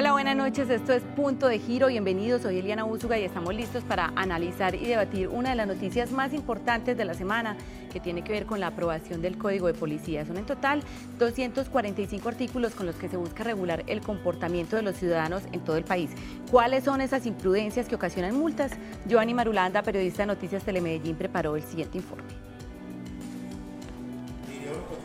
Hola, buenas noches, esto es Punto de Giro, bienvenidos, soy Eliana Úsuga y estamos listos para analizar y debatir una de las noticias más importantes de la semana que tiene que ver con la aprobación del Código de Policía. Son en total 245 artículos con los que se busca regular el comportamiento de los ciudadanos en todo el país. ¿Cuáles son esas imprudencias que ocasionan multas? Giovanni Marulanda, periodista de Noticias Telemedellín, preparó el siguiente informe.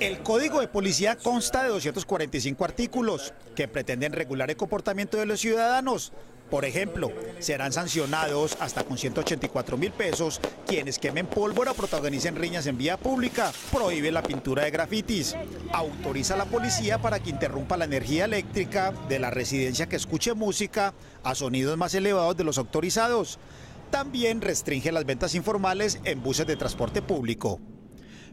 El Código de Policía consta de 245 artículos que pretenden regular el comportamiento de los ciudadanos. Por ejemplo, serán sancionados hasta con 184.000 pesos quienes quemen pólvora o protagonicen riñas en vía pública, prohíbe la pintura de grafitis, autoriza a la policía para que interrumpa la energía eléctrica de la residencia que escuche música a sonidos más elevados de los autorizados. También restringe las ventas informales en buses de transporte público.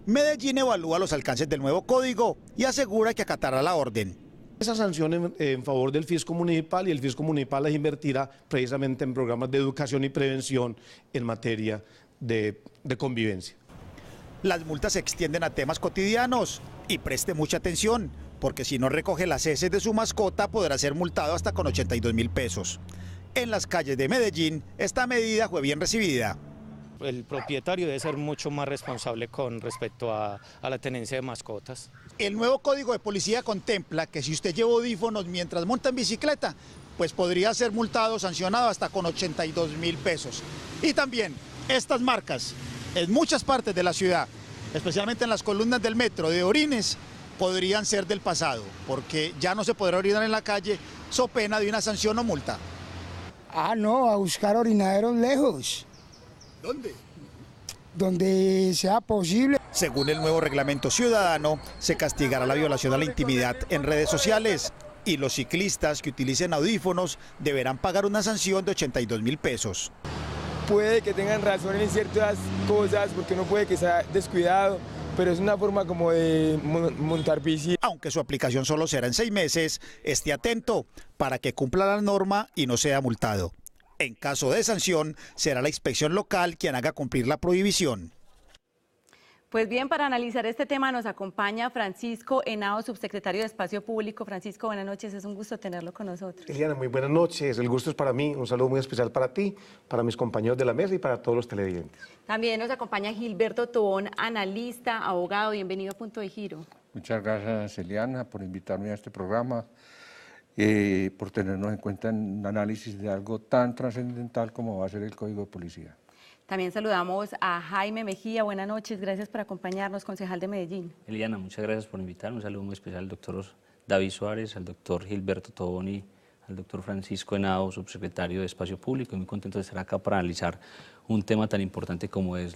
Medellín evalúa los alcances del nuevo código y asegura que acatará la orden. Esa sanción en favor del fisco municipal, y el fisco municipal las invertirá precisamente en programas de educación y prevención en materia de convivencia. Las multas se extienden a temas cotidianos y preste mucha atención, porque si no recoge las heces de su mascota podrá ser multado hasta con 82.000 pesos. En las calles de Medellín esta medida fue bien recibida. El propietario debe ser mucho más responsable con respecto a la tenencia de mascotas. El nuevo Código de Policía contempla que si usted lleva audífonos mientras monta en bicicleta, pues podría ser multado, sancionado hasta con 82.000 pesos. Y también estas marcas en muchas partes de la ciudad, especialmente en las columnas del metro, de orines, podrían ser del pasado, porque ya no se podrá orinar en la calle, so pena de una sanción o multa. No, a buscar orinaderos lejos. ¿Dónde? Donde sea posible. Según el nuevo reglamento ciudadano, se castigará la violación a la intimidad en redes sociales y los ciclistas que utilicen audífonos deberán pagar una sanción de 82.000 pesos. Puede que tengan razón en ciertas cosas, porque uno puede que sea descuidado, pero es una forma como de montar bici. Aunque su aplicación solo será en 6 meses, esté atento para que cumpla la norma y no sea multado. En caso de sanción, será la inspección local quien haga cumplir la prohibición. Pues bien, para analizar este tema nos acompaña Francisco Henao, subsecretario de Espacio Público. Francisco, buenas noches, es un gusto tenerlo con nosotros. Eliana, muy buenas noches, el gusto es para mí, un saludo muy especial para ti, para mis compañeros de la mesa y para todos los televidentes. También nos acompaña Gilberto Tobón, analista, abogado, bienvenido a Punto de Giro. Muchas gracias, Eliana, por invitarme a este programa. Por tenernos en cuenta en un análisis de algo tan trascendental como va a ser el Código de Policía. También saludamos a Jaime Mejía, buenas noches, gracias por acompañarnos, concejal de Medellín. Eliana, muchas gracias por invitarme, un saludo muy especial al doctor David Suárez, al doctor Gilberto Tobón y al doctor Francisco Henao, subsecretario de Espacio Público, y muy contento de estar acá para analizar un tema tan importante como es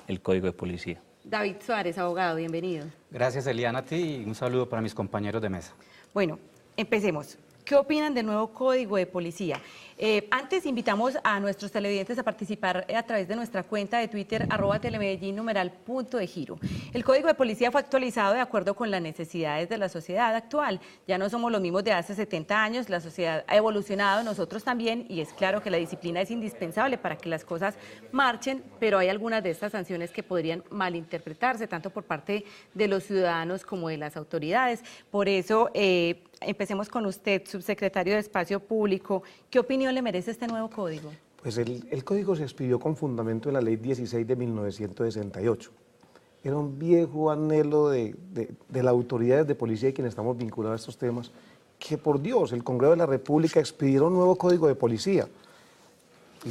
el Código de Policía. David Suárez, abogado, bienvenido. Gracias, Eliana, a ti y un saludo para mis compañeros de mesa. Bueno, empecemos. ¿Qué opinan del nuevo Código de Policía? Antes invitamos a nuestros televidentes a participar a través de nuestra cuenta de Twitter, @telemedellín, #Punto de Giro. El Código de Policía fue actualizado de acuerdo con las necesidades de la sociedad actual. Ya no somos los mismos de hace 70 años, la sociedad ha evolucionado, nosotros también, y es claro que la disciplina es indispensable para que las cosas marchen, pero hay algunas de estas sanciones que podrían malinterpretarse, tanto por parte de los ciudadanos como de las autoridades. Por eso, empecemos con usted, subsecretario de Espacio Público. ¿Qué opinión le merece este nuevo código? Pues el código se expidió con fundamento en la Ley 16 de 1968. Era un viejo anhelo de las autoridades de policía y quienes estamos vinculados a estos temas, que por Dios, el Congreso de la República expidió un nuevo código de policía.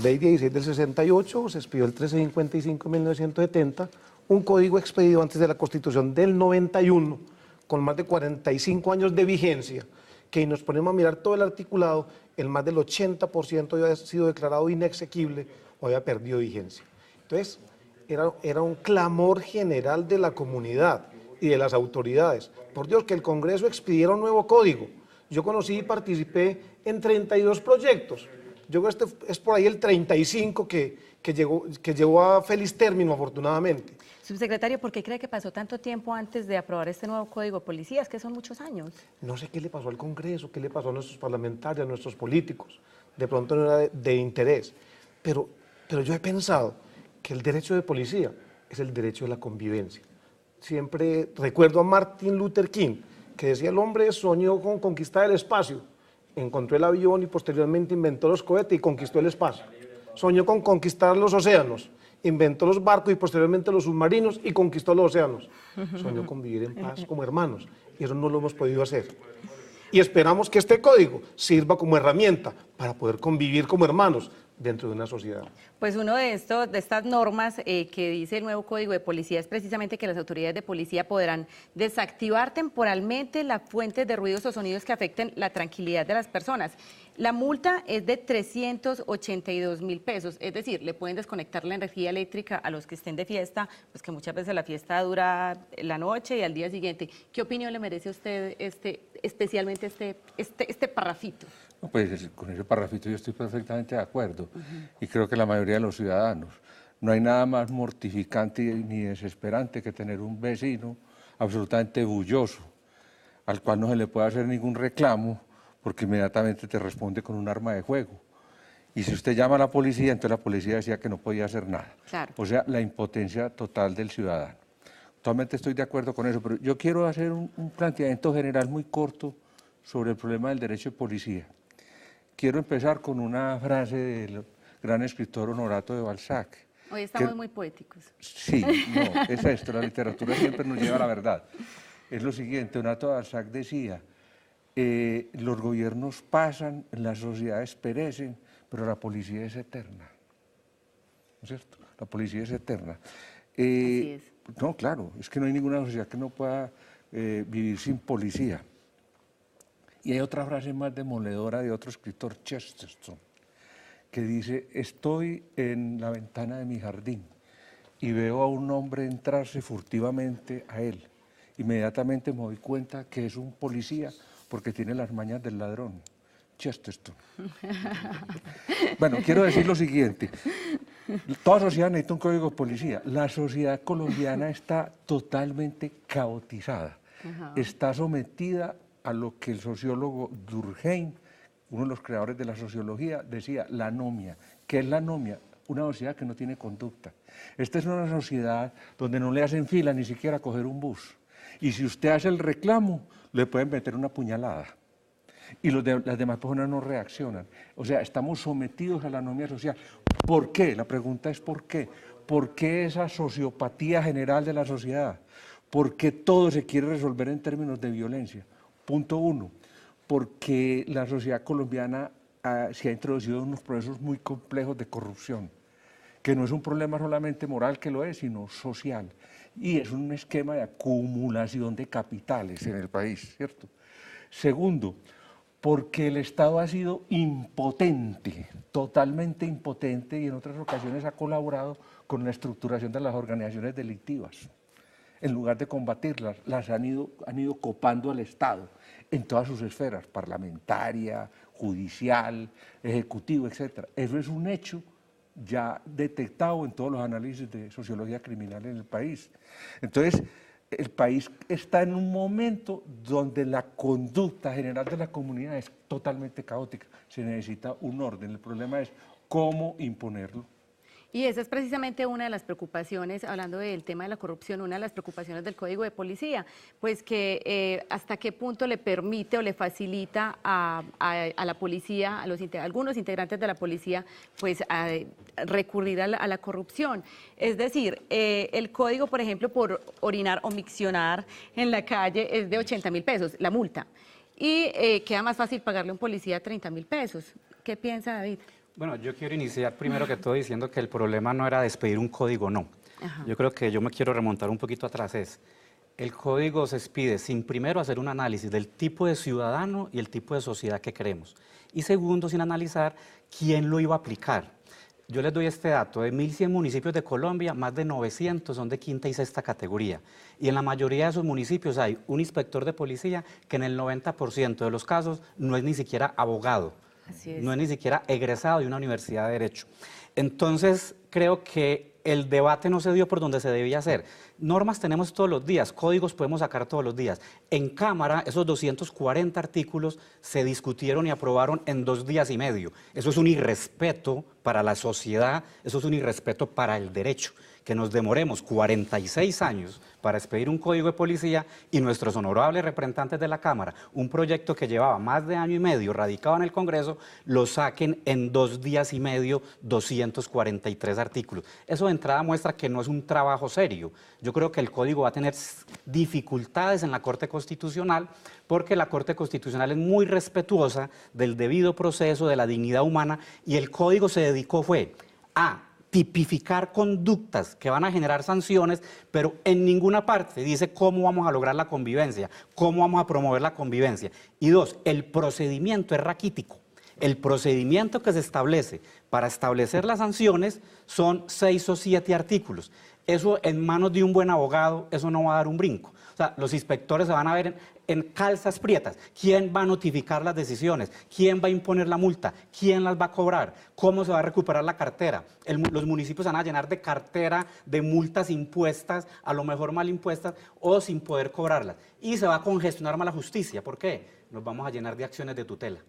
Ley 16 del 68, se expidió el 1355 de 1970, un código expedido antes de la Constitución del 91, con más de 45 años de vigencia, que nos ponemos a mirar todo el articulado, el más del 80% había sido declarado inexequible o había perdido vigencia. Entonces, era un clamor general de la comunidad y de las autoridades. Por Dios, que el Congreso expidiera un nuevo código. Yo conocí y participé en 32 proyectos. Yo creo que este es por ahí el 35 que llegó a feliz término, afortunadamente. Subsecretario, ¿por qué cree que pasó tanto tiempo antes de aprobar este nuevo Código de Policía? Es que son muchos años. No sé qué le pasó al Congreso, qué le pasó a nuestros parlamentarios, a nuestros políticos. De pronto no era de interés. Pero yo he pensado que el derecho de policía es el derecho de la convivencia. Siempre recuerdo a Martin Luther King, que decía: el hombre soñó con conquistar el espacio encontró el avión y posteriormente inventó los cohetes y conquistó el espacio. Soñó con conquistar los océanos, inventó los barcos y posteriormente los submarinos y conquistó los océanos. Soñó con vivir en paz como hermanos y eso no lo hemos podido hacer. Y esperamos que este código sirva como herramienta para poder convivir como hermanos dentro de una sociedad. Pues uno de estas normas que dice el nuevo Código de Policía es precisamente que las autoridades de policía podrán desactivar temporalmente las fuentes de ruidos o sonidos que afecten la tranquilidad de las personas. La multa es de 382.000 pesos, es decir, le pueden desconectar la energía eléctrica a los que estén de fiesta, pues que muchas veces la fiesta dura la noche y al día siguiente. ¿Qué opinión le merece a usted especialmente este parrafito? Pues con ese parrafito yo estoy perfectamente de acuerdo y creo que la mayoría de los ciudadanos. No hay nada más mortificante ni desesperante que tener un vecino absolutamente bulloso, al cual no se le puede hacer ningún reclamo porque inmediatamente te responde con un arma de fuego. Y si usted llama a la policía, entonces la policía decía que no podía hacer nada. Claro. O sea, la impotencia total del ciudadano. Totalmente estoy de acuerdo con eso, pero yo quiero hacer un planteamiento general muy corto sobre el problema del derecho de policía. Quiero empezar con una frase del gran escritor Honorato de Balzac. Hoy estamos muy poéticos. Sí, no, es esto, la literatura siempre nos lleva a la verdad. Es lo siguiente, Honorato de Balzac decía, los gobiernos pasan, las sociedades perecen, pero la policía es eterna. ¿No es cierto? La policía es eterna. Así es. No, claro, es que no hay ninguna sociedad que no pueda vivir sin policía. Y hay otra frase más demoledora de otro escritor, Chesterton, que dice, estoy en la ventana de mi jardín y veo a un hombre entrarse furtivamente a él. Inmediatamente me doy cuenta que es un policía porque tiene las mañas del ladrón. Chesterton. Bueno, quiero decir lo siguiente. Toda sociedad necesita un código de policía. La sociedad colombiana está totalmente caotizada. Está sometida a lo que el sociólogo Durkheim, uno de los creadores de la sociología, decía, la anomia. ¿Qué es la anomia? Una sociedad que no tiene conducta. Esta es una sociedad donde no le hacen fila ni siquiera a coger un bus. Y si usted hace el reclamo, le pueden meter una puñalada. Y las demás personas no reaccionan. O sea, estamos sometidos a la anomia social. ¿Por qué? La pregunta es ¿por qué? ¿Por qué esa sociopatía general de la sociedad? ¿Por qué todo se quiere resolver en términos de violencia? Punto uno, porque la sociedad colombiana se ha introducido en unos procesos muy complejos de corrupción, que no es un problema solamente moral que lo es, sino social. Y es un esquema de acumulación de capitales en el país, ¿cierto? Segundo, porque el Estado ha sido impotente, totalmente impotente, y en otras ocasiones ha colaborado con la estructuración de las organizaciones delictivas. En lugar de combatirlas, las han ido copando al Estado en todas sus esferas, parlamentaria, judicial, ejecutivo, etc. Eso es un hecho ya detectado en todos los análisis de sociología criminal en el país. Entonces, el país está en un momento donde la conducta general de la comunidad es totalmente caótica. Se necesita un orden. El problema es cómo imponerlo. Y esa es precisamente una de las preocupaciones, hablando del tema de la corrupción, una de las preocupaciones del Código de Policía, pues que hasta qué punto le permite o le facilita a la policía, a algunos integrantes de la policía, pues a recurrir a la corrupción. Es decir, el código, por ejemplo, por orinar o miccionar en la calle es de 80.000 pesos, la multa, y queda más fácil pagarle a un policía 30.000 pesos. ¿Qué piensa, David? Bueno, yo quiero iniciar primero que todo diciendo que el problema no era despedir un código, no. Ajá. Yo creo que yo me quiero remontar un poquito atrás. El código se expide sin primero hacer un análisis del tipo de ciudadano y el tipo de sociedad que queremos. Y segundo, sin analizar quién lo iba a aplicar. Yo les doy este dato, de 1.100 municipios de Colombia, más de 900 son de quinta y sexta categoría. Y en la mayoría de esos municipios hay un inspector de policía que en el 90% de los casos no es ni siquiera abogado. Así es. No es ni siquiera egresado de una universidad de Derecho. Entonces, creo que el debate no se dio por donde se debía hacer. Normas tenemos todos los días, códigos podemos sacar todos los días. En Cámara, esos 240 artículos se discutieron y aprobaron en 2 días y medio. Eso es un irrespeto para la sociedad, eso es un irrespeto para el derecho. Que nos demoremos 46 años para expedir un código de policía y nuestros honorables representantes de la Cámara, un proyecto que llevaba más de año y medio radicado en el Congreso, lo saquen en 2 días y medio 243 artículos. Eso de entrada muestra que no es un trabajo serio. Yo creo que el código va a tener dificultades en la Corte Constitucional porque la Corte Constitucional es muy respetuosa del debido proceso, de la dignidad humana, y el código se dedicó fue a tipificar conductas que van a generar sanciones, pero en ninguna parte dice cómo vamos a lograr la convivencia, cómo vamos a promover la convivencia. Y 2, el procedimiento es raquítico. El procedimiento que se establece para establecer las sanciones son 6 o 7 artículos. Eso en manos de un buen abogado, eso no va a dar un brinco. O sea, los inspectores se van a ver en calzas prietas. ¿Quién va a notificar las decisiones? ¿Quién va a imponer la multa? ¿Quién las va a cobrar? ¿Cómo se va a recuperar la cartera? Los municipios van a llenar de cartera de multas impuestas, a lo mejor mal impuestas, o sin poder cobrarlas. Y se va a congestionar más la justicia. ¿Por qué? Nos vamos a llenar de acciones de tutela.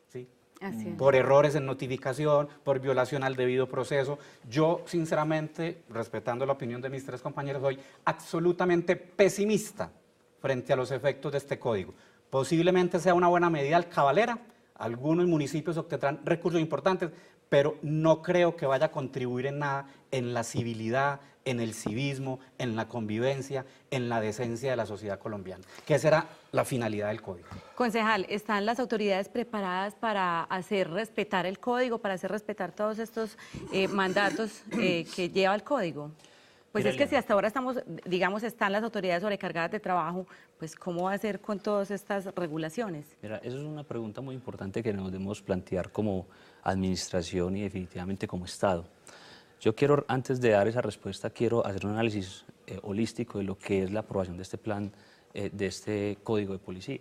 ¿Sí? Así es. Por errores en notificación, por violación al debido proceso. Yo, sinceramente, respetando la opinión de mis 3 compañeros, soy absolutamente pesimista frente a los efectos de este código. Posiblemente sea una buena medida alcabalera, algunos municipios obtendrán recursos importantes, pero no creo que vaya a contribuir en nada en la civilidad, en el civismo, en la convivencia, en la decencia de la sociedad colombiana, que será la finalidad del código. Concejal, ¿están las autoridades preparadas para hacer respetar el código, para hacer respetar todos estos mandatos que lleva el código? Pues Mira, es que si hasta ahora estamos, digamos, están las autoridades sobrecargadas de trabajo, pues ¿cómo va a ser con todas estas regulaciones? Mira, eso es una pregunta muy importante que nos debemos plantear como administración y definitivamente como Estado. Yo quiero, antes de dar esa respuesta, quiero hacer un análisis holístico de lo que es la aprobación de este plan, de este Código de Policía.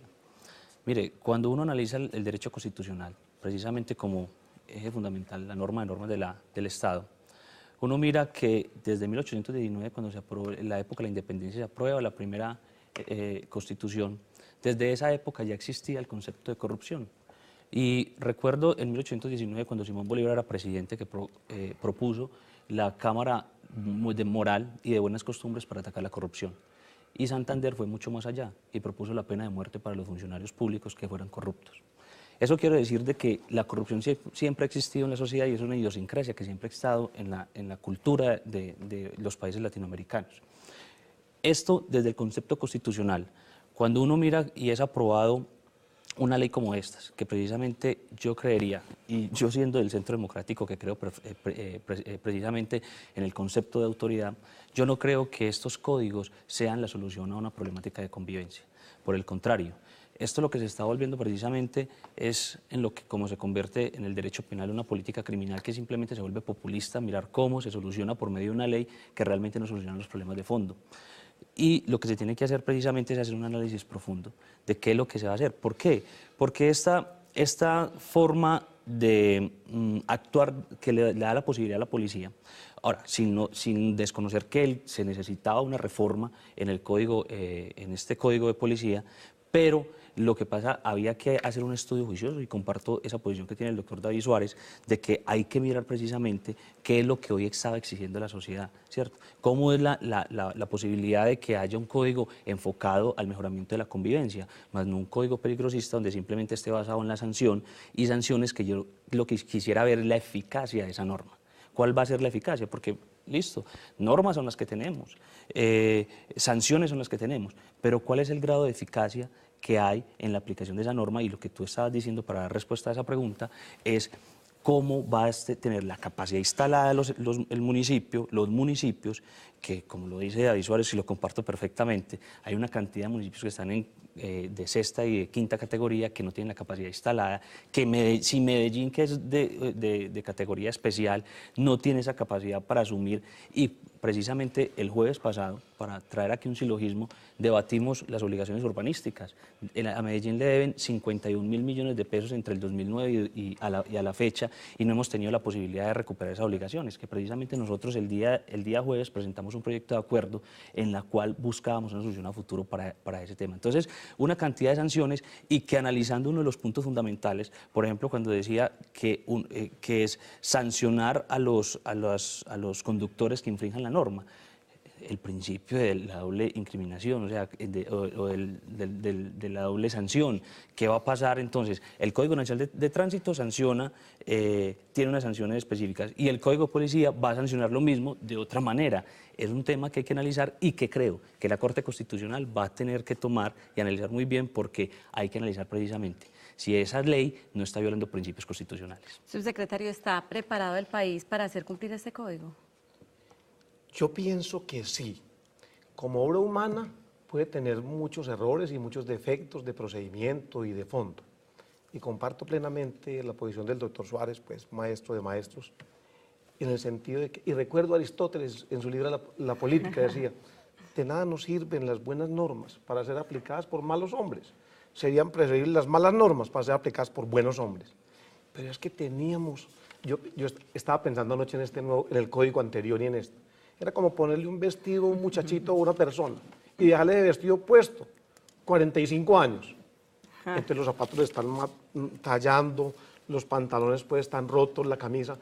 Mire, cuando uno analiza el derecho constitucional, precisamente como eje fundamental, la norma de normas del Estado, uno mira que desde 1819, cuando se aprobó, en la época de la independencia, se aprueba la primera Constitución, desde esa época ya existía el concepto de corrupción. Y recuerdo en 1819, cuando Simón Bolívar era presidente, que propuso la Cámara de Moral y de Buenas Costumbres para atacar la corrupción. Y Santander fue mucho más allá y propuso la pena de muerte para los funcionarios públicos que fueran corruptos. Eso quiere decir de que la corrupción siempre ha existido en la sociedad y es una idiosincrasia que siempre ha estado en la cultura de los países latinoamericanos. Esto desde el concepto constitucional, cuando uno mira y es aprobado una ley como estas, que precisamente yo creería, y yo siendo del Centro Democrático que creo precisamente en el concepto de autoridad, yo no creo que estos códigos sean la solución a una problemática de convivencia. Por el contrario, esto lo que se está volviendo precisamente es en lo que como se convierte en el derecho penal una política criminal que simplemente se vuelve populista, mirar cómo se soluciona por medio de una ley que realmente no soluciona los problemas de fondo. Y lo que se tiene que hacer precisamente es hacer un análisis profundo de qué es lo que se va a hacer. ¿Por qué? Porque esta forma de actuar que le da la posibilidad a la policía, ahora, sin desconocer que se necesitaba una reforma en el código, en este código de policía, pero lo que pasa, había que hacer un estudio juicioso y comparto esa posición que tiene el doctor David Suárez de que hay que mirar precisamente qué es lo que hoy estaba exigiendo la sociedad, ¿cierto? ¿Cómo es la posibilidad de que haya un código enfocado al mejoramiento de la convivencia, más no un código peligrosista donde simplemente esté basado en la sanción y sanciones que yo lo que quisiera ver es la eficacia de esa norma? ¿Cuál va a ser la eficacia? Porque, listo, normas son las que tenemos, sanciones son las que tenemos, pero ¿cuál es el grado de eficacia que hay en la aplicación de esa norma? Y lo que tú estabas diciendo para dar respuesta a esa pregunta es cómo va a tener la capacidad instalada el municipio, los municipios, que como lo dice David Suárez y lo comparto perfectamente, hay una cantidad de municipios que están de sexta y de quinta categoría que no tienen la capacidad instalada, que si Medellín, que es de categoría especial, no tiene esa capacidad para asumir y precisamente el jueves pasado, para traer aquí un silogismo, debatimos las obligaciones urbanísticas. A Medellín le deben 51.000 millones de pesos entre el 2009 y a la fecha, y no hemos tenido la posibilidad de recuperar esas obligaciones, que precisamente nosotros el día jueves presentamos un proyecto de acuerdo en la cual buscábamos una solución a futuro para ese tema. Entonces, una cantidad de sanciones, y que analizando uno de los puntos fundamentales, por ejemplo, cuando decía que es sancionar a los conductores que infrinjan la norma, el principio de la doble incriminación, o sea, de la doble sanción. ¿Qué va a pasar entonces? El Código Nacional de Tránsito sanciona, tiene unas sanciones específicas, y el Código de Policía va a sancionar lo mismo de otra manera. Es un tema que hay que analizar y que creo que la Corte Constitucional va a tener que tomar y analizar muy bien, porque hay que analizar precisamente si esa ley no está violando principios constitucionales. Subsecretario, ¿está preparado el país para hacer cumplir este código? Yo pienso que sí. Como obra humana puede tener muchos errores y muchos defectos de procedimiento y de fondo. Y comparto plenamente la posición del doctor Suárez, pues maestro de maestros, en el sentido de que, y recuerdo a Aristóteles en su libro La Política, decía, de nada nos sirven las buenas normas para ser aplicadas por malos hombres. Serían preferibles las malas normas para ser aplicadas por buenos hombres. Pero es que teníamos, yo estaba pensando anoche en el código anterior y en este. Era como ponerle un vestido a un muchachito o a una persona y dejarle de vestido puesto 45 años. Entonces los zapatos le están tallando, los pantalones pues están rotos, la camisa.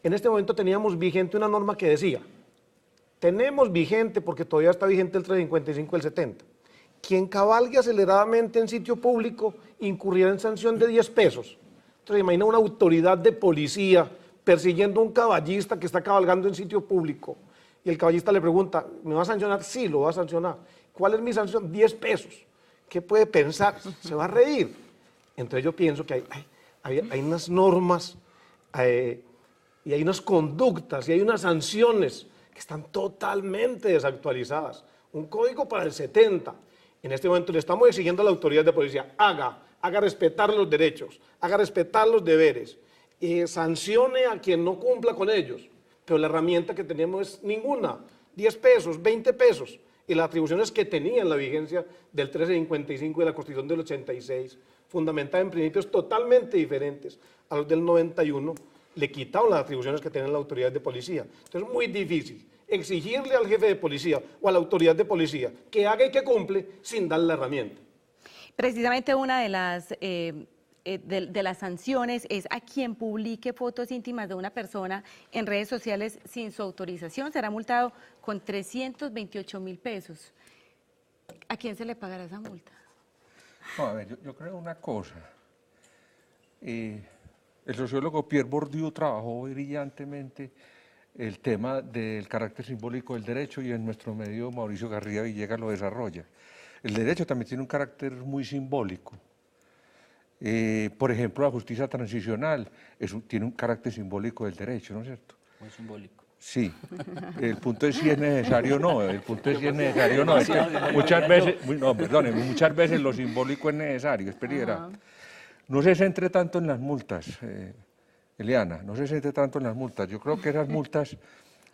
En este momento teníamos vigente una norma que decía, tenemos vigente, porque todavía está vigente el 355 del 70, quien cabalgue aceleradamente en sitio público incurrirá en sanción de 10 pesos. Entonces imagina una autoridad de policía persiguiendo a un caballista que está cabalgando en sitio público, y el caballista le pregunta, ¿me va a sancionar? Sí, lo va a sancionar. ¿Cuál es mi sanción? 10 pesos. ¿Qué puede pensar? Se va a reír. Entonces yo pienso que hay unas normas y hay unas conductas y hay unas sanciones que están totalmente desactualizadas. Un código para el 70. En este momento le estamos exigiendo a la autoridad de policía, haga respetar los derechos, haga respetar los deberes, sancione a quien no cumpla con ellos. Pero la herramienta que tenemos es ninguna, 10 pesos, 20 pesos, y las atribuciones que tenían la vigencia del 1355 de la Constitución del 86, fundamentada en principios totalmente diferentes a los del 91, le quitaron las atribuciones que tenía la autoridad de policía. Entonces es muy difícil exigirle al jefe de policía o a la autoridad de policía que haga y que cumple sin darle la herramienta. Precisamente una de las sanciones es a quien publique fotos íntimas de una persona en redes sociales sin su autorización, será multado con 328.000 pesos. ¿A quién se le pagará esa multa? No, a ver, yo creo una cosa. El sociólogo Pierre Bourdieu trabajó brillantemente el tema del carácter simbólico del derecho, y en nuestro medio Mauricio García Villegas lo desarrolla. El derecho también tiene un carácter muy simbólico. Por ejemplo, la justicia transicional tiene un carácter simbólico del derecho, ¿no es cierto? Muy simbólico. Sí, el punto es si es necesario o no, el punto es si es necesario o no. Es que muchas veces lo simbólico es necesario, espera. No se centre tanto en las multas, Eliana, no se centre tanto en las multas. Yo creo que esas multas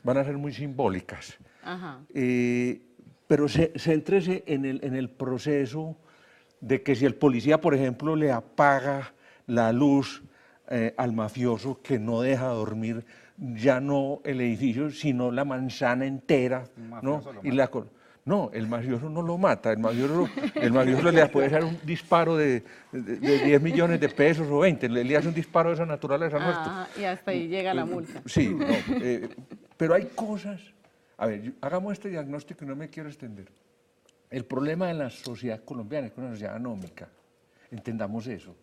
van a ser muy simbólicas. Pero céntrese en el proceso de que si el policía, por ejemplo, le apaga la luz al mafioso que no deja dormir, ya no el edificio, sino la manzana entera, ¿no? No, el mafioso no lo mata, el mafioso le puede hacer un disparo de 10 millones de pesos o 20, le hace un disparo de esa naturaleza nuestra. Y hasta ahí llega la multa. Sí, no, pero hay cosas, a ver, hagamos este diagnóstico y no me quiero extender. El problema de la sociedad colombiana es que es una sociedad anómica, entendamos eso.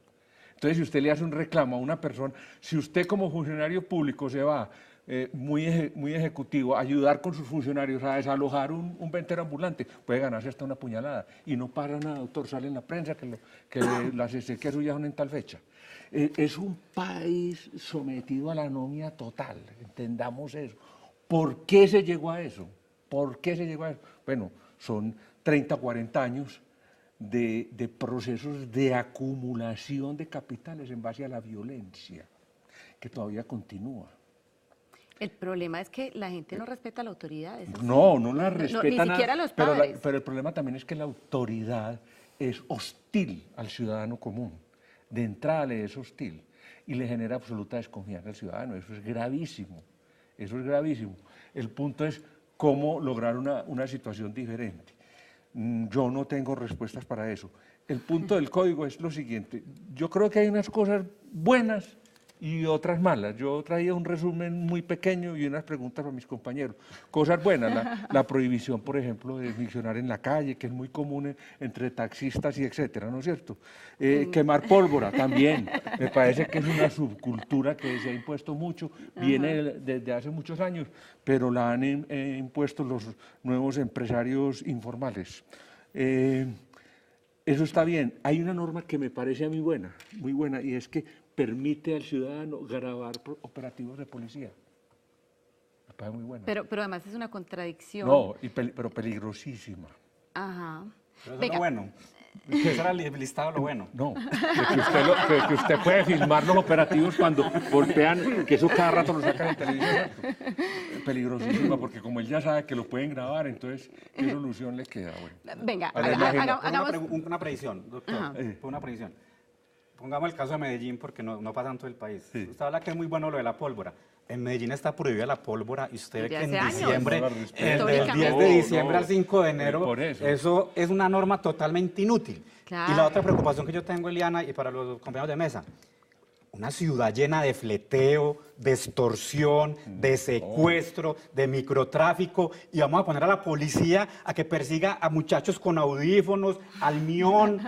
Entonces, si usted le hace un reclamo a una persona, si usted como funcionario público se va muy ejecutivo a ayudar con sus funcionarios a desalojar un ventero ambulante, puede ganarse hasta una puñalada. Y no para nada, doctor, sale en la prensa que las exequias suyas son en tal fecha. Es un país sometido a la anomia total, entendamos eso. ¿Por qué se llegó a eso? ¿Por qué se llegó a eso? Bueno, son 30, 40 años de procesos de acumulación de capitales en base a la violencia, que todavía continúa. El problema es que la gente no respeta a la autoridad. No la respeta ni siquiera los pero, padres. pero el problema también es que la autoridad es hostil al ciudadano común. De entrada le es hostil y le genera absoluta desconfianza al ciudadano. Eso es gravísimo. Eso es gravísimo. El punto es cómo lograr una situación diferente. Yo no tengo respuestas para eso. El punto del código es lo siguiente. Yo creo que hay unas cosas buenas y otras malas. Yo traía un resumen muy pequeño y unas preguntas para mis compañeros. Cosas buenas, la prohibición, por ejemplo, de miccionar en la calle, que es muy común entre taxistas y etcétera, ¿no es cierto? Quemar pólvora también. Me parece que es una subcultura que se ha impuesto mucho, viene desde hace muchos años, pero la han impuesto los nuevos empresarios informales. Eso está bien. Hay una norma que me parece a mí buena, y es que permite al ciudadano grabar operativos de policía. Me parece muy buena. Pero además es una contradicción. No, pero peligrosísima. Ajá. Pero eso es lo bueno. Ese era el listado de lo bueno. No, que usted puede filmar los operativos cuando golpean, que eso cada rato lo sacan en televisión. Peligrosísima, porque como él ya sabe que lo pueden grabar, entonces, ¿qué solución le queda? Bueno, venga, hagamos una predicción, doctor. Una predicción. Pongamos el caso de Medellín, porque no pasa en todo el país. Sí. Usted habla que es muy bueno lo de la pólvora. En Medellín está prohibida la pólvora y usted ve que en diciembre, del 10 de diciembre al 5 de enero, eso es una norma totalmente inútil. Claro. Y la otra preocupación que yo tengo, Eliana, y para los compañeros de mesa, una ciudad llena de fleteo, de extorsión, de secuestro, de microtráfico, y vamos a poner a la policía a que persiga a muchachos con audífonos, al mión,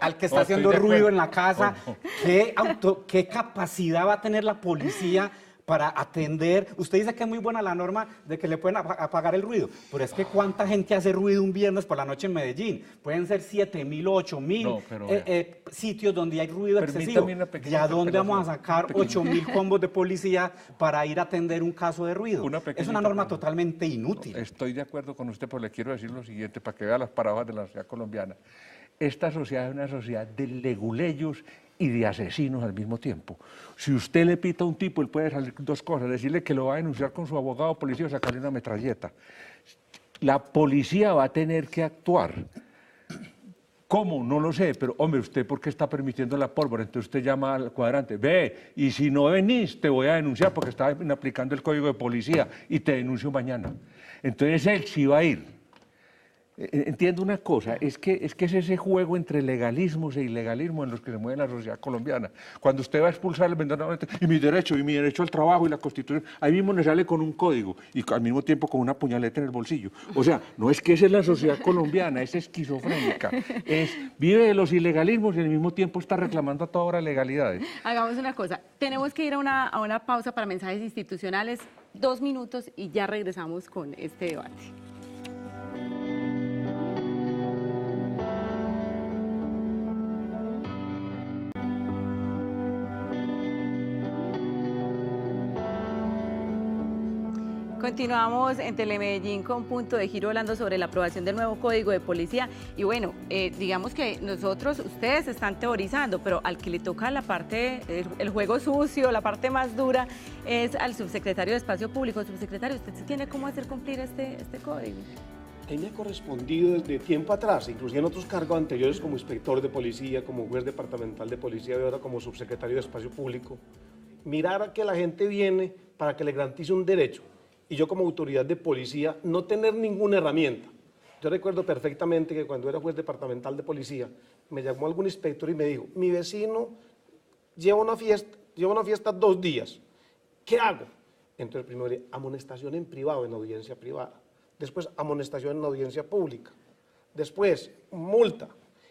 al que está haciendo ruido en la casa. ¿Qué capacidad va a tener la policía para atender? Usted dice que es muy buena la norma de que le pueden apagar el ruido, pero es que ¿cuánta gente hace ruido un viernes por la noche en Medellín? Pueden ser 7.000 o 8.000 sitios donde hay ruido excesivo. ¿Y a dónde vamos a sacar 8.000 combos de policía para ir a atender un caso de ruido? Es una norma totalmente inútil. Estoy de acuerdo con usted, pero le quiero decir lo siguiente para que vea las paradojas de la sociedad colombiana. Esta sociedad es una sociedad de leguleyos y de asesinos al mismo tiempo. Si usted le pita a un tipo, él puede salir dos cosas: decirle que lo va a denunciar con su abogado o policía o sacarle una metralleta. La policía va a tener que actuar. ¿Cómo? No lo sé, pero hombre, ¿usted por qué está permitiendo la pólvora? Entonces usted llama al cuadrante, ve, y si no venís, te voy a denunciar porque está aplicando el código de policía y te denuncio mañana. Entonces él sí va a ir. Entiendo una cosa, es que es ese juego entre legalismos e ilegalismos en los que se mueve la sociedad colombiana. Cuando usted va a expulsar el vendedor, y mi derecho al trabajo y la Constitución, ahí mismo le sale con un código y al mismo tiempo con una puñaleta en el bolsillo. O sea, no es que esa es la sociedad colombiana, es esquizofrénica. Vive de los ilegalismos y al mismo tiempo está reclamando a toda hora legalidades. Hagamos una cosa, tenemos que ir a una pausa para mensajes institucionales, 2 minutos y ya regresamos con este debate. Continuamos en Telemedellín con Punto de Giro hablando sobre la aprobación del nuevo Código de Policía. Y bueno, digamos que ustedes están teorizando, pero al que le toca la parte, el juego sucio, la parte más dura, es al subsecretario de Espacio Público. Subsecretario, ¿usted sí tiene cómo hacer cumplir este código? A mí me ha correspondido desde tiempo atrás, inclusive en otros cargos anteriores como inspector de policía, como juez departamental de policía y ahora como subsecretario de Espacio Público, mirar a que la gente viene para que le garantice un derecho. Y yo como autoridad de policía no tener ninguna herramienta. Yo recuerdo perfectamente que cuando era juez departamental de policía, me llamó algún inspector y me dijo, mi vecino lleva una fiesta 2 días, ¿qué hago? Entonces primero le amonestación en privado, en audiencia privada, después amonestación en audiencia pública, después multa,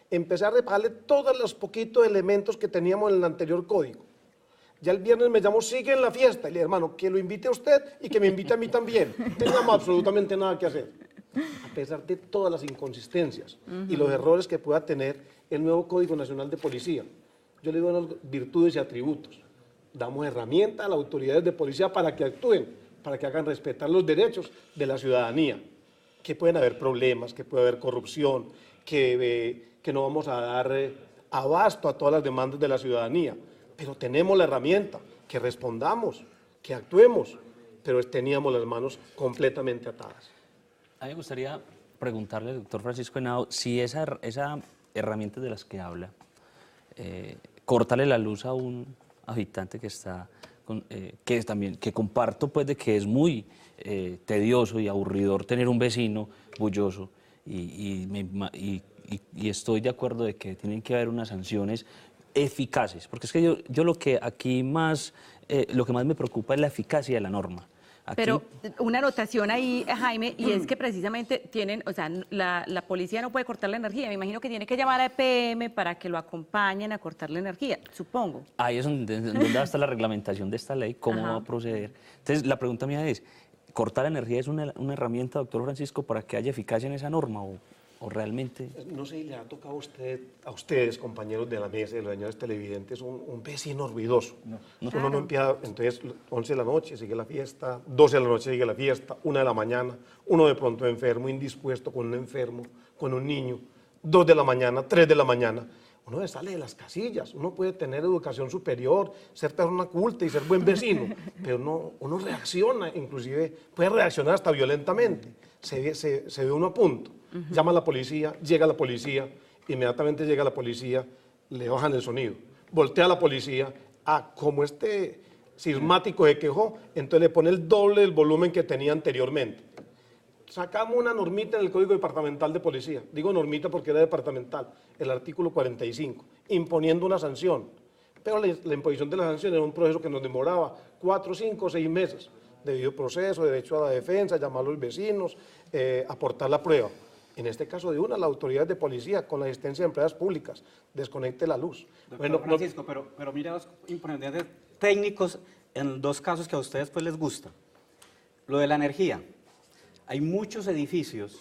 empecé a repagarle todos los poquitos elementos que teníamos en el anterior código. Ya el viernes me llamó, sigue en la fiesta. Y le dije, hermano, que lo invite a usted y que me invite a mí también. No teníamos absolutamente nada que hacer. A pesar de todas las inconsistencias y los errores que pueda tener el nuevo Código Nacional de Policía, yo le doy unas virtudes y atributos. Damos herramientas a las autoridades de policía para que actúen, para que hagan respetar los derechos de la ciudadanía. Que pueden haber problemas, que puede haber corrupción, que no vamos a dar abasto a todas las demandas de la ciudadanía. Pero tenemos la herramienta, que respondamos, que actuemos pero teníamos las manos completamente atadas. A mí me gustaría preguntarle al doctor Francisco Henao si esa herramienta de las que habla, cortarle la luz a un habitante que está, que comparto pues de que es muy tedioso y aburridor tener un vecino bulloso y estoy de acuerdo de que tienen que haber unas sanciones eficaces, porque es que yo lo que aquí más, lo que más me preocupa es la eficacia de la norma. Aquí, pero una anotación ahí, Jaime, y es que precisamente tienen, o sea, la policía no puede cortar la energía. Me imagino que tiene que llamar a EPM para que lo acompañen a cortar la energía, supongo. ahí es donde está la reglamentación de esta ley, cómo va a proceder. Entonces, la pregunta mía es, ¿cortar la energía es una herramienta, doctor Francisco, para que haya eficacia en esa norma o realmente? No sé si le ha tocado a ustedes, compañeros de la mesa y de los señores televidentes, un vecino ruidoso. Uno no empieza, entonces 11 de la noche sigue la fiesta, 12 de la noche sigue la fiesta, 1 de la mañana, uno de pronto enfermo, indispuesto, con un enfermo, con un niño, 2 de la mañana, 3 de la mañana. Uno sale de las casillas, uno puede tener educación superior, ser persona culta y ser buen vecino, pero uno reacciona, inclusive puede reaccionar hasta violentamente, se ve uno a punto. Llama a la policía, llega la policía, inmediatamente llega la policía, le bajan el sonido. Voltea a la policía, como este sismático se quejó, entonces le pone el doble del volumen que tenía anteriormente. Sacamos una normita en el Código Departamental de Policía, digo normita porque era departamental, el artículo 45, imponiendo una sanción. Pero la imposición de la sanción era un proceso que nos demoraba 4, 5, 6 meses, debido proceso, derecho a la defensa, llamar a los vecinos, aportar la prueba. En este caso de la autoridad de policía, con la asistencia de empresas públicas, desconecte la luz. Doctor Francisco, pero mire los inconvenientes técnicos en 2 casos que a ustedes pues les gusta. Lo de la energía. Hay muchos edificios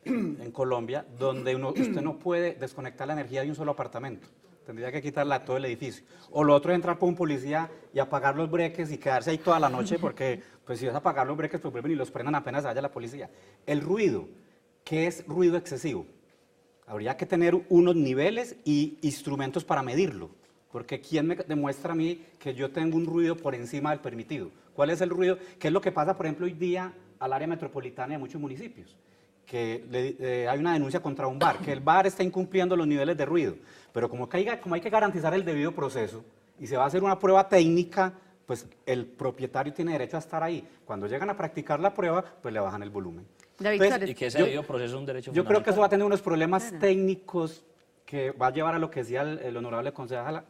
en Colombia donde usted no puede desconectar la energía de un solo apartamento. Tendría que quitarla a todo el edificio. O lo otro es entrar por un policía y apagar los breques y quedarse ahí toda la noche porque pues si vas a apagar los breques pues vuelven y los prendan apenas vaya la policía. El ruido. ¿Qué es ruido excesivo? Habría que tener unos niveles y instrumentos para medirlo, porque ¿quién me demuestra a mí que yo tengo un ruido por encima del permitido? ¿Cuál es el ruido? ¿Qué es lo que pasa, por ejemplo, hoy día al área metropolitana de muchos municipios? Que hay una denuncia contra un bar, que el bar está incumpliendo los niveles de ruido, pero como hay que garantizar el debido proceso y se va a hacer una prueba técnica, pues el propietario tiene derecho a estar ahí. Cuando llegan a practicar la prueba, pues le bajan el volumen. Y que ese debido proceso es un derecho fundamental. Yo creo que eso va a tener unos problemas técnicos que va a llevar a lo que decía el honorable concejal,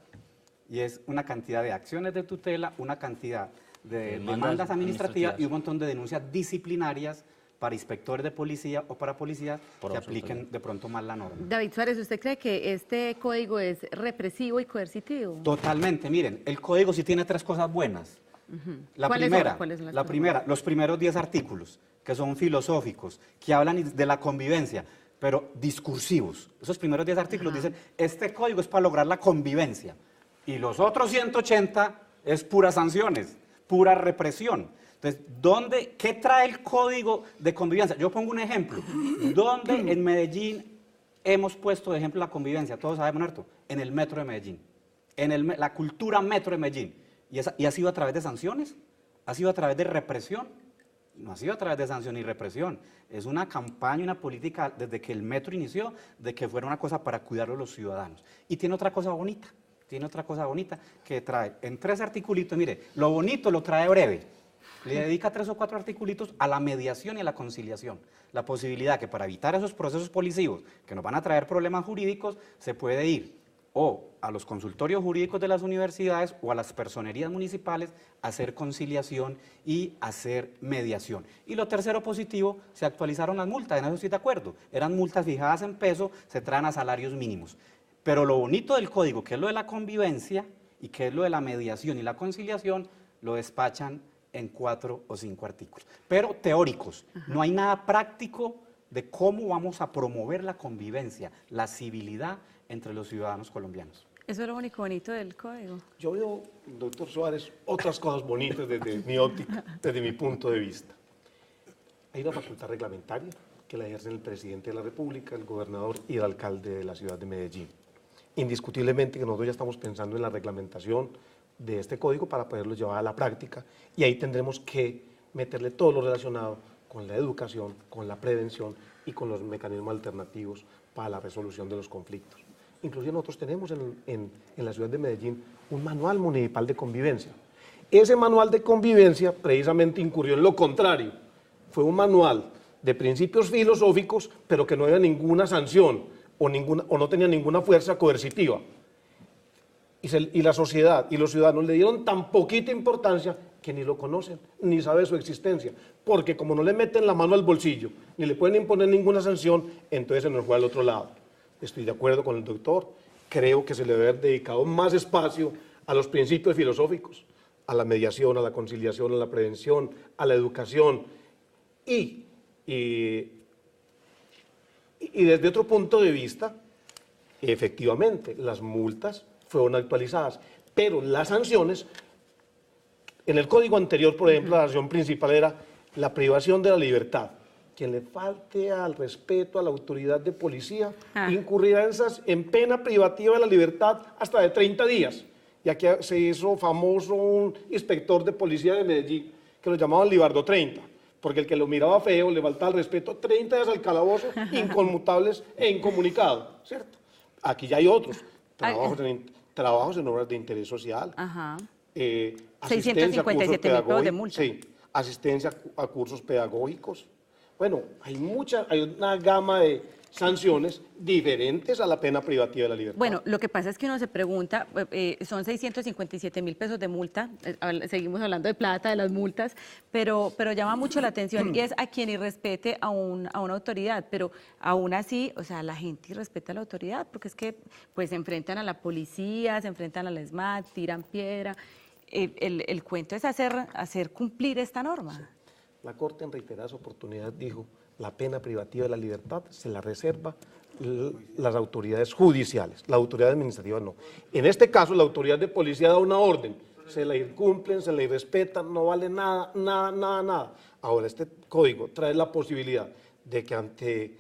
y es una cantidad de acciones de tutela, una cantidad de demandas administrativas y un montón de denuncias disciplinarias para inspectores de policía o para policías que apliquen de pronto mal la norma. David Suárez, ¿usted cree que este código es represivo y coercitivo? Totalmente, miren, el código sí tiene 3 cosas buenas. La primera, los primeros 10 artículos, que son filosóficos, que hablan de la convivencia, pero discursivos. Esos primeros 10 artículos dicen, este código es para lograr la convivencia, y los otros 180 es puras sanciones, pura represión. Entonces, ¿qué trae el código de convivencia? Yo pongo un ejemplo. ¿Dónde en Medellín hemos puesto de ejemplo la convivencia? Todos sabemos, ¿cierto? En el metro de Medellín, la cultura metro de Medellín. ¿Y ha sido a través de sanciones? ¿Ha sido a través de represión? No ha sido a través de sanción y represión. Es una campaña, una política desde que el metro inició, de que fuera una cosa para cuidar a los ciudadanos. Y tiene otra cosa bonita que trae en 3 articulitos. Mire, lo bonito lo trae breve. Le dedica 3 o 4 articulitos a la mediación y a la conciliación. La posibilidad que para evitar esos procesos policivos que nos van a traer problemas jurídicos, se puede ir o a los consultorios jurídicos de las universidades o a las personerías municipales a hacer conciliación y hacer mediación. Y lo tercero positivo, se actualizaron las multas, en eso estoy de acuerdo. Eran multas fijadas en peso, se traen a salarios mínimos. Pero lo bonito del código, que es lo de la convivencia y que es lo de la mediación y la conciliación, lo despachan en 4 o 5 artículos. Pero teóricos, no hay nada práctico de cómo vamos a promover la convivencia, la civilidad entre los ciudadanos colombianos. Eso es lo único bonito del código. Yo veo, doctor Suárez, otras cosas bonitas desde mi óptica, desde mi punto de vista. Hay una facultad reglamentaria que la ejercen el presidente de la República, el gobernador y el alcalde de la ciudad de Medellín. Indiscutiblemente que nosotros ya estamos pensando en la reglamentación de este código para poderlo llevar a la práctica, y ahí tendremos que meterle todo lo relacionado con la educación, con la prevención y con los mecanismos alternativos para la resolución de los conflictos. Inclusive nosotros tenemos en la ciudad de Medellín un manual municipal de convivencia. Ese manual de convivencia precisamente incurrió en lo contrario. Fue un manual de principios filosóficos, pero que no había ninguna sanción o no tenía ninguna fuerza coercitiva. Y la sociedad y los ciudadanos le dieron tan poquita importancia que ni lo conocen, ni sabe su existencia, porque como no le meten la mano al bolsillo, ni le pueden imponer ninguna sanción, entonces se nos fue al otro lado. Estoy de acuerdo con el doctor, creo que se le debe haber dedicado más espacio a los principios filosóficos, a la mediación, a la conciliación, a la prevención, a la educación, y desde otro punto de vista, efectivamente, las multas fueron actualizadas, pero las sanciones, en el código anterior, por ejemplo, la sanción principal era la privación de la libertad. Quien le falte al respeto a la autoridad de policía incurrirá en pena privativa de la libertad hasta de 30 días. Y aquí se hizo famoso un inspector de policía de Medellín que lo llamaban Libardo 30, porque el que lo miraba feo le faltaba el respeto, 30 días al calabozo, inconmutables e incomunicados, ¿cierto? Aquí ya hay otros, trabajos en obras de interés social, asistencia a cursos pedagógicos, asistencia a cursos pedagógicos. Bueno, hay una gama de sanciones diferentes a la pena privativa de la libertad. Bueno, lo que pasa es que uno se pregunta, son 657.000 pesos de multa, seguimos hablando de plata, de las multas, pero llama mucho la atención y es a quien irrespete a una autoridad, pero aún así, o sea, la gente irrespeta a la autoridad, porque es que pues se enfrentan a la policía, se enfrentan a la ESMAD, tiran piedra, el cuento es hacer cumplir esta norma. Sí. La Corte en reiteradas oportunidades dijo, la pena privativa de la libertad se la reserva las autoridades judiciales, la autoridad administrativa no. En este caso, la autoridad de policía da una orden, se la incumplen, se la irrespetan, no vale nada, nada. Ahora, este código trae la posibilidad de que ante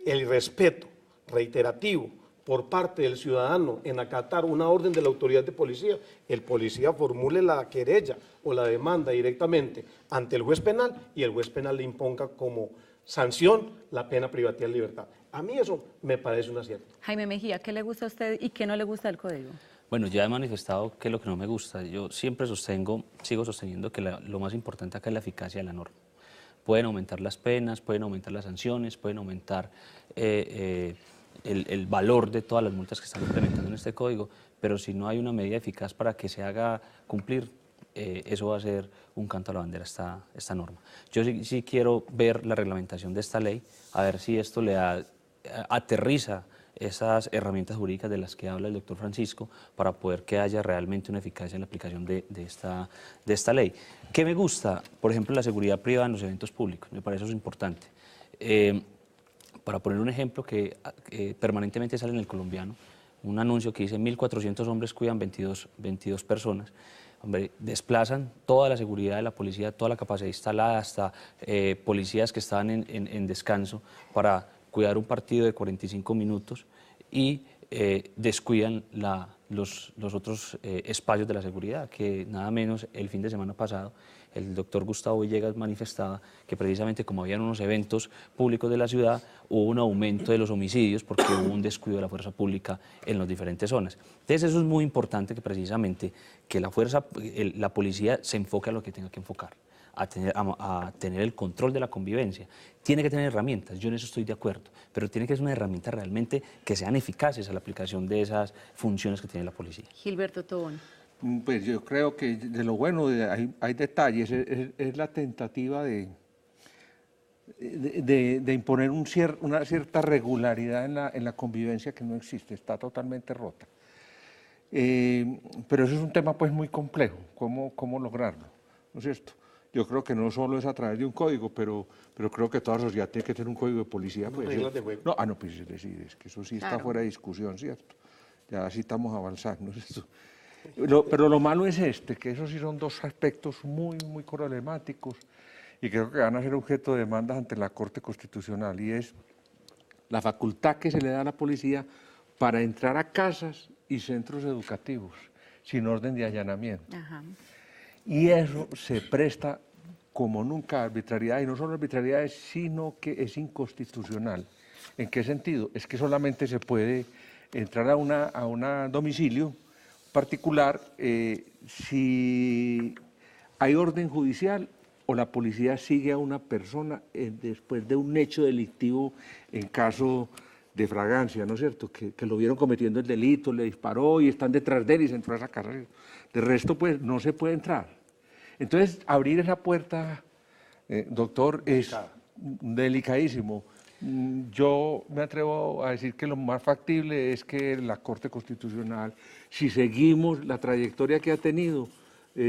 el irrespeto reiterativo por parte del ciudadano en acatar una orden de la autoridad de policía, el policía formule la querella o la demanda directamente ante el juez penal y el juez penal le imponga como sanción la pena privativa de libertad. A mí eso me parece un acierto. Jaime Mejía, ¿qué le gusta a usted y qué no le gusta del código? Bueno, ya he manifestado qué es lo que no me gusta. Yo siempre sigo sosteniendo que lo más importante acá es la eficacia de la norma. Pueden aumentar las penas, pueden aumentar las sanciones, pueden aumentar el valor de todas las multas que están implementando en este código, pero si no hay una medida eficaz para que se haga cumplir, eso va a ser un canto a la bandera esta norma. Yo sí quiero ver la reglamentación de esta ley, a ver si esto le aterriza esas herramientas jurídicas de las que habla el doctor Francisco para poder que haya realmente una eficacia en la aplicación de esta ley. ¿Qué me gusta? Por ejemplo, la seguridad privada en los eventos públicos, me parece eso importante. Para poner un ejemplo que permanentemente sale en El Colombiano, un anuncio que dice 1.400 hombres cuidan 22 personas. Hombre, desplazan toda la seguridad de la policía, toda la capacidad instalada, hasta policías que estaban en descanso para cuidar un partido de 45 minutos y descuidan los otros espacios de la seguridad, que nada menos el fin de semana pasado el doctor Gustavo Villegas manifestaba que precisamente como habían unos eventos públicos de la ciudad, hubo un aumento de los homicidios porque hubo un descuido de la fuerza pública en las diferentes zonas. Entonces eso es muy importante que precisamente que la policía se enfoque a lo que tenga que enfocar, a tener el control de la convivencia. Tiene que tener herramientas, yo en eso estoy de acuerdo, pero tiene que ser una herramienta realmente que sean eficaces a la aplicación de esas funciones que tiene la policía. Gilberto Tobón. Pues yo creo que de lo bueno hay detalles, es la tentativa de imponer una cierta regularidad en la convivencia que no existe, está totalmente rota. Pero eso es un tema pues muy complejo, cómo lograrlo, ¿no es cierto? Yo creo que no solo es a través de un código, pero creo que toda sociedad tiene que tener un código de policía. Pues, reglas de juego. No, pues es que eso sí está fuera de discusión, ¿cierto? Ya sí estamos avanzando, ¿cierto? Pero lo malo es que esos sí son dos aspectos muy problemáticos y creo que van a ser objeto de demandas ante la Corte Constitucional, y es la facultad que se le da a la policía para entrar a casas y centros educativos sin orden de allanamiento. Ajá. Y eso se presta como nunca arbitrariedad, y no solo arbitrariedades, sino que es inconstitucional. ¿En qué sentido? Es que solamente se puede entrar a un domicilio particular si hay orden judicial o la policía sigue a una persona después de un hecho delictivo en caso de fragancia, ¿no es cierto? Que lo vieron cometiendo el delito, le disparó y están detrás de él y se entró a esa casa. De resto, pues, no se puede entrar. Entonces, abrir esa puerta, doctor, es delicadísimo. Yo me atrevo a decir que lo más factible es que la Corte Constitucional, si seguimos la trayectoria que ha tenido,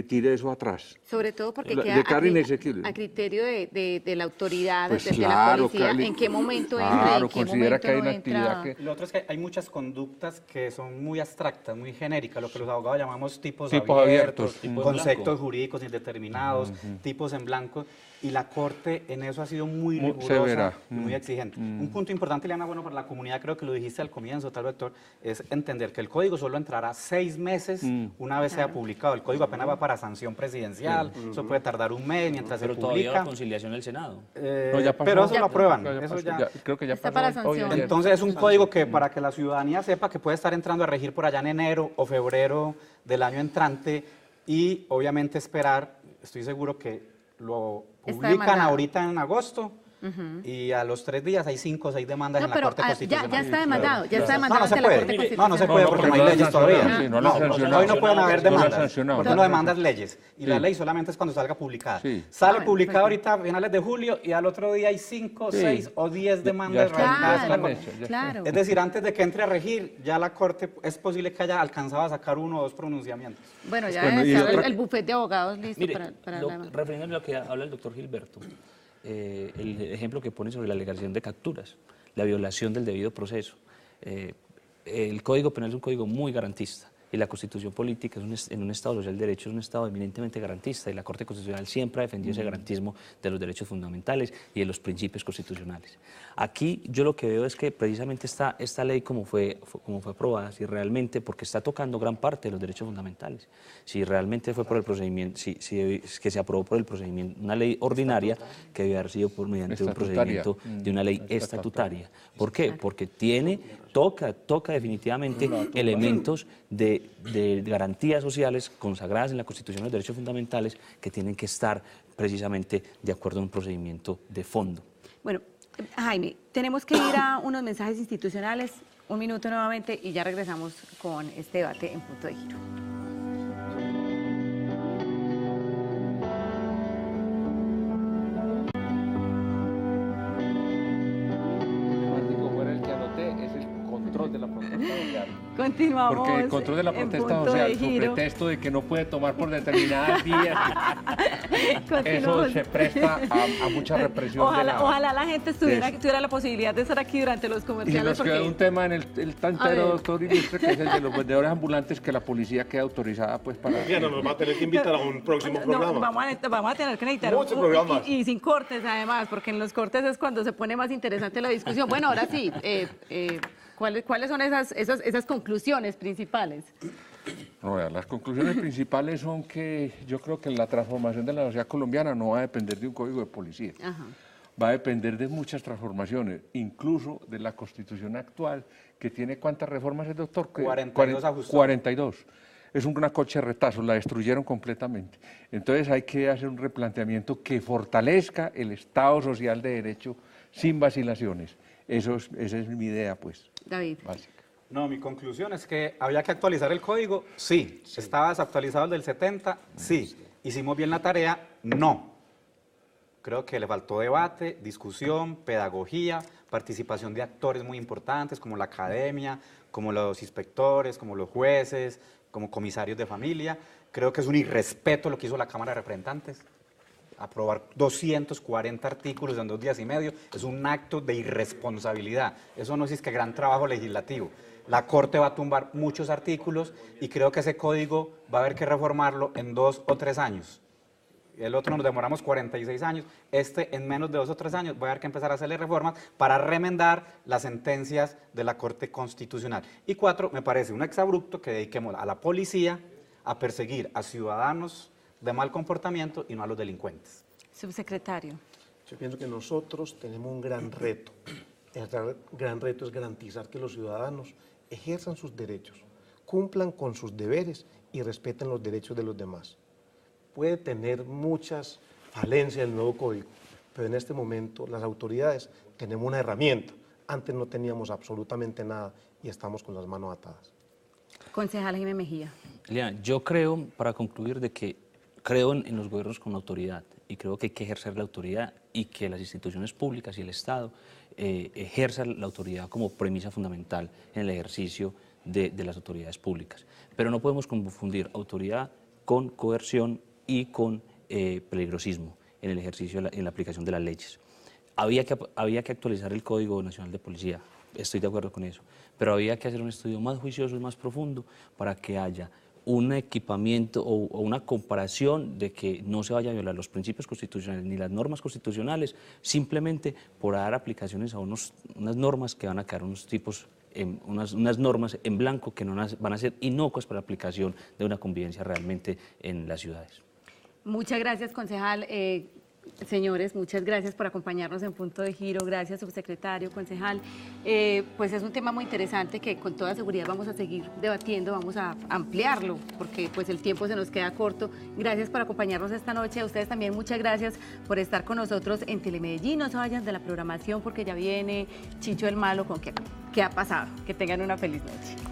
tire eso atrás. Sobre todo porque De queda cara inexequible. a criterio de la autoridad, Pues de la claro, policía, Cali, en qué momento entra, claro, en qué considera momento que hay no una entra. actividad que... Lo otro es que hay muchas conductas que son muy abstractas, muy genéricas, lo que los abogados llamamos tipos abiertos, conceptos jurídicos indeterminados, tipos en blanco, y la Corte en eso ha sido muy rigurosa severa. y muy exigente. Un punto importante, Liana, bueno, para la comunidad, creo que lo dijiste al comienzo, tal vez, doctor, es entender que el código solo entrará 6 meses una vez sea publicado. El código apenas va para sanción presidencial, eso puede tardar un mes mientras Pero se todavía publica. la conciliación del Senado. No, ya pasó. Pero eso Ya lo aprueban. pasó, Eso creo que ya Está pasó para hoy, sanción. ayer. Entonces es un código que para que la ciudadanía sepa que puede estar entrando a regir por allá en enero o febrero del año entrante y obviamente esperar, estoy seguro que lo Está publican demandado. ahorita en agosto y a los 3 días hay 5 o 6 demandas No, en la pero Corte ya Constitucional. está demandado, ya está No, demandado no se ante la puede. Corte No, Constitucional. no se puede porque no hay leyes todavía. Sí, no lo han sancionado. Hoy no pueden haber No lo han demandas. sancionado. Porque uno demanda leyes y la Sí. ley solamente es cuando salga publicada. Sí. Sale bueno, publicada perfecto. ahorita a finales de julio y al otro día hay 5, Sí. 6 o 10 Ya demandas está. radicadas en la Claro, Corte. hecho, ya está. claro. Es decir, antes de que entre a regir, ya la Corte es posible que haya alcanzado a sacar 1 o 2 pronunciamientos. Bueno, ya Bueno, debe y estar otra- el bufete de abogados listo Mire, para la demanda. refiriéndome a lo que habla el doctor Gilberto, el ejemplo que pone sobre la legalización de capturas, la violación del debido proceso. El Código Penal es un código muy garantista y la Constitución política en un Estado social de derecho es un Estado eminentemente garantista y la Corte Constitucional siempre ha defendido ese garantismo de los derechos fundamentales y de los principios constitucionales. Aquí yo lo que veo es que precisamente esta ley como fue aprobada, si realmente, porque está tocando gran parte de los derechos fundamentales, si realmente fue por el procedimiento, que se aprobó por el procedimiento, una ley ordinaria que debe haber sido mediante un Estatutaria. procedimiento de una ley estatutaria. ¿Por qué? Porque toca definitivamente elementos de garantías sociales consagradas en la Constitución de los Derechos Fundamentales que tienen que estar precisamente de acuerdo a un procedimiento de fondo. Bueno, Jaime, tenemos que ir a unos mensajes institucionales, un minuto nuevamente y ya regresamos con este debate en Punto de Giro. Fuera el que anoté es el control de la protesta social. Continuamos. Porque el control de la en protesta Punto social, de su Giro. pretexto de que no puede tomar por determinadas vías, eso Continuamos. se presta a mucha represión. Ojalá la gente tuviera la posibilidad de estar aquí durante los Y comerciales. nos queda porque un tema en el A tantero, ver. doctor Ilustre, que es el de los vendedores ambulantes, que la policía queda autorizada pues para... Diana nos va a tener que invitar a un próximo no, programa. vamos a tener que necesitar Muchos programas. y sin cortes además, porque en los cortes es cuando se pone más interesante la discusión. Bueno, ahora sí, ¿cuáles son esas conclusiones principales? No, vea, las conclusiones principales son que yo creo que la transformación de la sociedad colombiana no va a depender de un código de policía. Ajá. Va a depender de muchas transformaciones, incluso de la Constitución actual, que tiene ¿cuántas reformas el doctor? 42 ajustadas. 42. Es una coche de retazos, la destruyeron completamente. Entonces hay que hacer un replanteamiento que fortalezca el Estado social de derecho sin vacilaciones. Esa es mi idea, pues, David. básica. No, mi conclusión es que había que actualizar el código, sí. ¿Estaba desactualizado el del 70? Sí. ¿Hicimos bien la tarea? No. Creo que le faltó debate, discusión, pedagogía, participación de actores muy importantes como la academia, como los inspectores, como los jueces, como comisarios de familia. Creo que es un irrespeto lo que hizo la Cámara de Representantes. Aprobar 240 artículos en 2 días y medio es un acto de irresponsabilidad. Eso no es que gran trabajo legislativo. La Corte va a tumbar muchos artículos y creo que ese código va a haber que reformarlo en 2 o 3 años. El otro nos demoramos 46 años, en menos de 2 o 3 años va a haber que empezar a hacerle reformas para remendar las sentencias de la Corte Constitucional. Y 4, me parece un exabrupto que dediquemos a la policía a perseguir a ciudadanos de mal comportamiento y no a los delincuentes. Subsecretario. Yo pienso que nosotros tenemos un gran reto. El gran reto es garantizar que los ciudadanos ejerzan sus derechos, cumplan con sus deberes y respeten los derechos de los demás. Puede tener muchas falencias el nuevo código, pero en este momento las autoridades tenemos una herramienta. Antes no teníamos absolutamente nada y estamos con las manos atadas. Concejal Jaime Mejía. Eliana, yo creo, para concluir, de que creo en los gobiernos con autoridad y creo que hay que ejercer la autoridad y que las instituciones públicas y el Estado ejerzan la autoridad como premisa fundamental en el ejercicio de las autoridades públicas. Pero no podemos confundir autoridad con coerción y con peligrosismo en el ejercicio, en la aplicación de las leyes. Había que actualizar el Código Nacional de Policía, estoy de acuerdo con eso, pero había que hacer un estudio más juicioso y más profundo para que haya un equipamiento o una comparación de que no se vaya a violar los principios constitucionales ni las normas constitucionales simplemente por dar aplicaciones a unas normas que van a quedar unas normas en blanco que no van a ser inocuas para la aplicación de una convivencia realmente en las ciudades. Muchas gracias, concejal. Señores, muchas gracias por acompañarnos en Punto de Giro. Gracias, subsecretario, concejal. Pues es un tema muy interesante que con toda seguridad vamos a seguir debatiendo, vamos a ampliarlo porque pues el tiempo se nos queda corto. Gracias por acompañarnos esta noche. A ustedes también muchas gracias por estar con nosotros en Telemedellín. No se vayan de la programación porque ya viene Chicho el Malo con qué ha pasado. Que tengan una feliz noche.